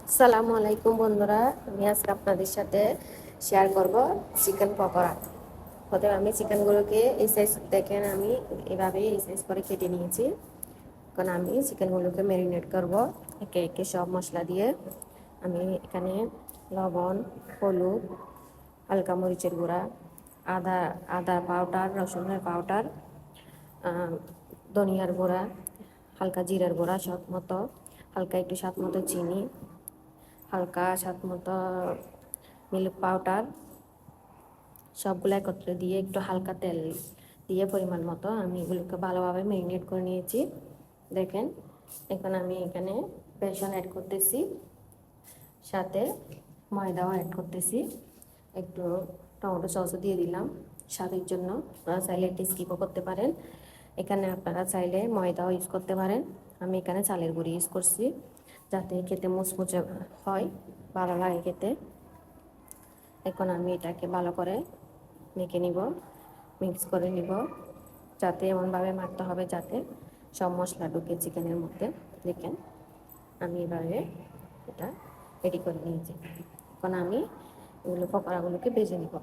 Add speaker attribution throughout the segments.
Speaker 1: আসসালামু আলাইকুম বন্ধুরা, আমি আজকে আপনাদের সাথে শেয়ার করব চিকেন পকোড়া। প্রথমে আমি চিকেনগুলোকে এই সাইজ দেখেন, আমি এভাবে এই সাইজ করে কেটে নিয়েছি। এখন আমি চিকেনগুলোকে ম্যারিনেট করব একে একে সব মশলা দিয়ে। আমি এখানে লবণ, হলুদ, হালকা মরিচের গুঁড়া, আদা আদা পাউডার, রসুনের পাউডার, ধনিয়ার গুঁড়া, হালকা জিরার গুঁড়া স্বাদ মতো, হালকা একটু স্বাদ মতো চিনি, হালকা স্বাদ মতো মিল্ক পাউডার, সবগুলো একত্রে দিয়ে একটু হালকা তেল দিয়ে পরিমাণ মতো আমি এগুলোকে ভালোভাবে ম্যারিনেট করে নিয়েছি। দেখেন, এখন আমি এখানে বেসন অ্যাড করতেছি, সাথে ময়দাও অ্যাড করতেছি, একটু টমেটো সসও দিয়ে দিলাম স্বাদের জন্য। আপনারা চাইলে একটু স্কিপও করতে পারেন। এখানে আপনারা চাইলে ময়দাও ইউজ করতে পারেন। আমি এখানে চালের গুঁড়ি ইউজ করছি যাতে খেতে মুচমুচে হয়, ভালো লাগে খেতে। এখন আমি এটাকে ভালো করে মেখে নিব, মিক্স করে নিব, যাতে এমনভাবে মাখতে হবে যাতে সব মশলা ঢুকে চিকেনের মধ্যে। দেখেন, আমি এভাবে এটা রেডি করে নিয়েছি। এখন আমি এগুলো পকোড়াগুলোকে ভেজে নিব।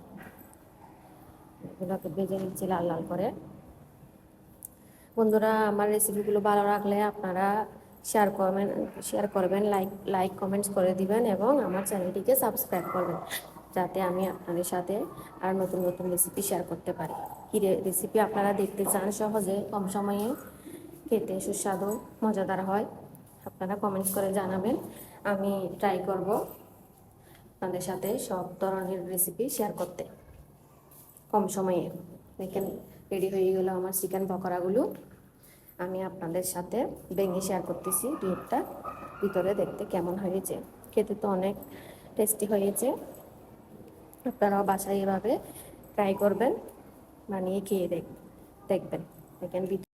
Speaker 1: এগুলোকে ভেজে নিচ্ছি লাল লাল করে। বন্ধুরা, আমার রেসিপিগুলো ভালো লাগলে আপনারা শেয়ার করবেন, লাইক কমেন্টস করে দিবেন এবং আমার চ্যানেলটিকে সাবস্ক্রাইব করবেন, যাতে আমি আপনাদের সাথে আর নতুন নতুন রেসিপি শেয়ার করতে পারি। কী রেসিপি আপনারা দেখতে চান, সহজে কম সময়ে খেতে সুস্বাদু মজাদার হয়, আপনারা কমেন্টস করে জানাবেন। আমি ট্রাই করব আপনাদের সাথে সব ধরনের রেসিপি শেয়ার করতে কম সময়ে। দেখেন, রেডি হয়ে গেল আমার চিকেন পকোড়াগুলো। আমি আপনাদের সাথে ভেঙে শেয়ার করতেছি দু একটা, ভিতরে দেখতে কেমন হয়েছে। খেতে তো অনেক টেস্টি হয়েছে। আপনারাও বাসায় এভাবে ট্রাই করবেন, বানিয়ে খেয়ে দেখবেন। দেখেন